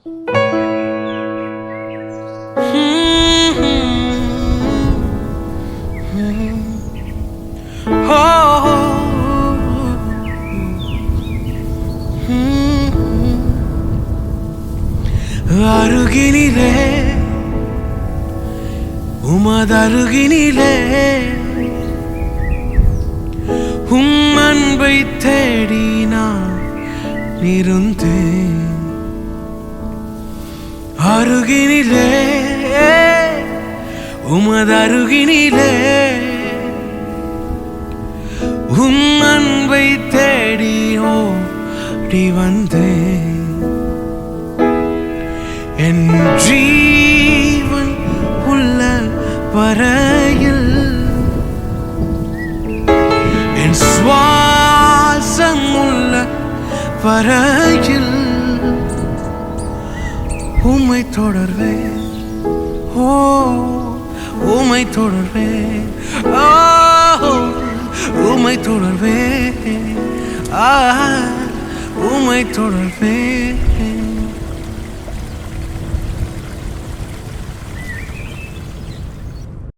அருகினிலே உமதருகினிலே உம் அன்பை தேடி நான் இருந்தேன். அருகினிலே உமதருகினிலே உம் அன்பை தேடி ஓடி வந்தேன். என் ஜீவன் உள்ள வரையில் என் சுவாசம் உள்ள வரையில் உம்மை தொடர்வேன். ஓ உம்மை தொடர்வேன். ஓ உம்மை தொடர்வேன். உம்மை தொடர்வேன்.